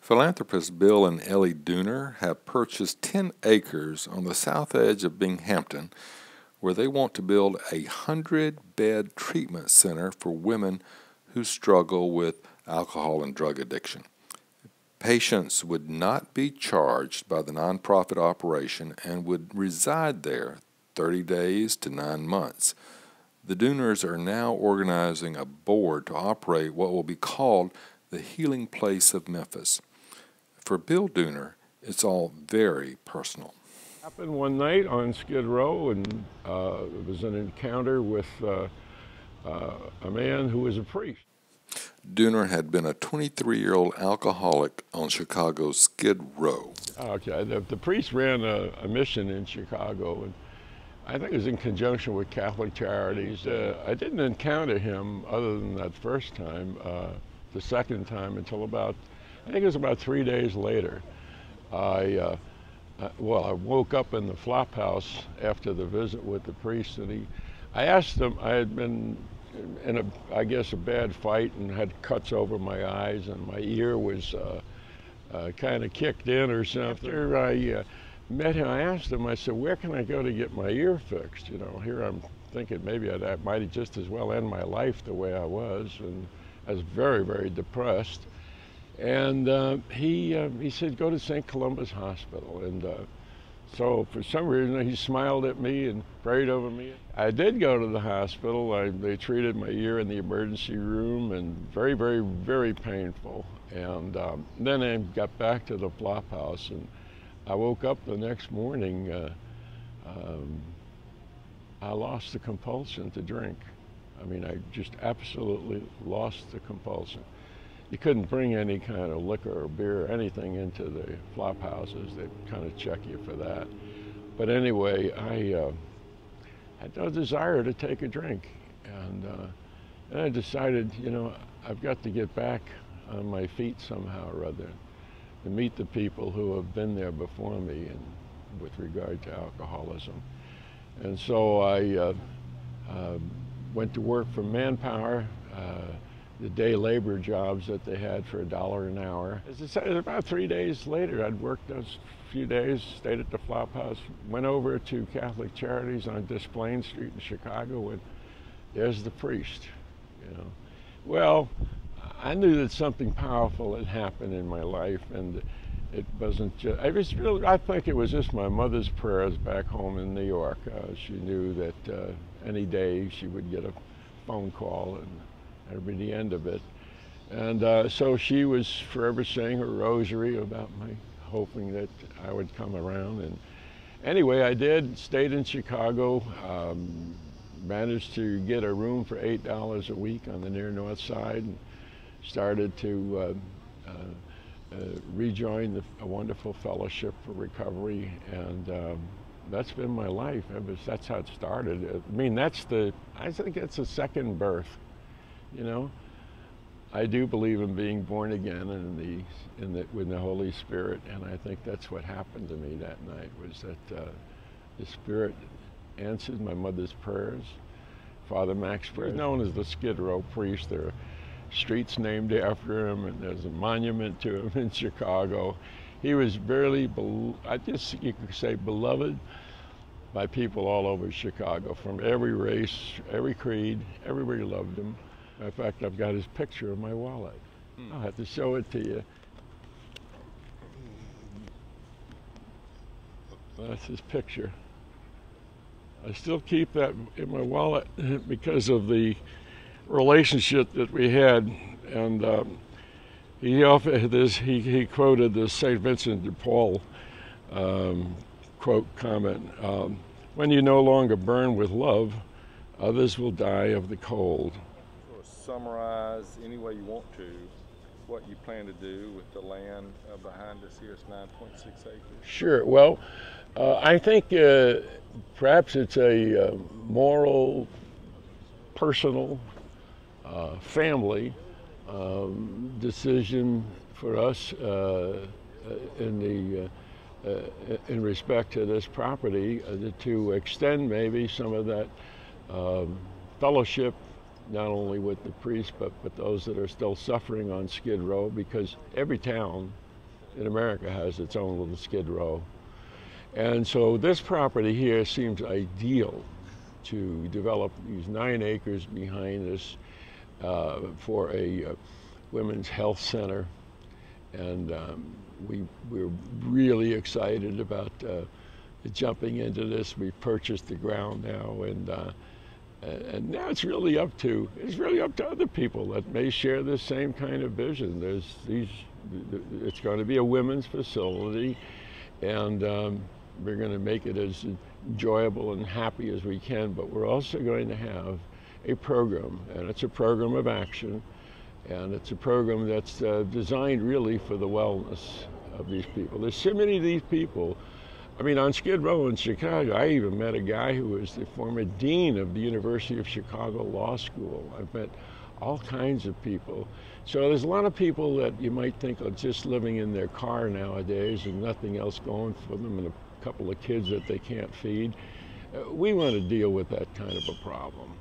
Philanthropists Bill and Ellie Dooner have purchased 10 acres on the south edge of Binghamton where they want to build a 100-bed treatment center for women who struggle with alcohol and drug addiction. Patients would not be charged by the nonprofit operation and would reside there 30 days to 9 months. The Dooners are now organizing a board to operate what will be called the Healing Place of Memphis. For Bill Dooner, it's all very personal. Happened one night on Skid Row, and it was an encounter with a man who was a priest. Dooner had been a 23-year-old alcoholic on Chicago's Skid Row. Okay, the priest ran a mission in Chicago, and I think it was in conjunction with Catholic Charities. I didn't encounter him other than that first time, the second time until I think it was about 3 days later. I woke up in the flop house after the visit with the priest, and I asked him, I had been in I guess a bad fight and had cuts over my eyes, and my ear was kind of kicked in or something. After I met him, I asked him, I said, where can I go to get my ear fixed? You know, here I'm thinking maybe I might have just as well end my life the way I was, and I was very, very depressed. And he said, go to St. Columba's Hospital. And so for some reason, he smiled at me and prayed over me. I did go to the hospital. They treated my ear in the emergency room, and very, very, very painful. And then I got back to the flop house, and I woke up the next morning. I lost the compulsion to drink. I mean, I just absolutely lost the compulsion. You couldn't bring any kind of liquor or beer or anything into the flop houses. They kind of check you for that. But anyway, I had no desire to take a drink. And I decided, you know, I've got to get back on my feet somehow or other, to meet the people who have been there before me with regard to alcoholism. And so I went to work for Manpower, the day labor jobs that they had for $1 an hour. As I said, about 3 days later, I'd worked those few days, stayed at the flop house, went over to Catholic Charities on Desplaines Street in Chicago, and there's the priest, you know. Well, I knew that something powerful had happened in my life, and it wasn't just, I think it was just my mother's prayers back home in New York. She knew that any day she would get a phone call, and that'd be the end of it. And so she was forever saying her rosary about my hoping that I would come around. And anyway, I did, stayed in Chicago, managed to get a room for $8 a week on the near north side, and started to rejoin a wonderful fellowship for recovery. And that's been my life. That's how it started. I mean, I think that's a second birth. You know, I do believe in being born again and with the Holy Spirit, and I think that's what happened to me that night, was that the Spirit answered my mother's prayers. Father Max was known as the Skid Row priest. There are streets named after him, and there's a monument to him in Chicago. He was barely, you could say, beloved by people all over Chicago, from every race, every creed. Everybody loved him. In fact, I've got his picture in my wallet. I'll have to show it to you. That's his picture. I still keep that in my wallet because of the relationship that we had. And he quoted the St. Vincent de Paul comment, when you no longer burn with love, others will die of the cold. Summarize any way you want to what you plan to do with the land behind us here. It's 9.6 acres. Sure. Well, I think perhaps it's a moral, personal, family decision for us in respect to this property to extend maybe some of that fellowship, not only with the priests, but those that are still suffering on Skid Row, because every town in America has its own little Skid Row. And so this property here seems ideal to develop these 9 acres behind us for a women's health center. And we're really excited about jumping into this. We've purchased the ground now, and now it's really up to other people that may share this same kind of vision. It's going to be a women's facility, and we're going to make it as enjoyable and happy as we can, but we're also going to have a program, and it's a program of action, and it's a program that's designed really for the wellness of these people. There's so many of these people. I mean, on Skid Row in Chicago, I even met a guy who was the former dean of the University of Chicago Law School. I've met all kinds of people. So there's a lot of people that you might think are just living in their car nowadays and nothing else going for them, and a couple of kids that they can't feed. We want to deal with that kind of a problem.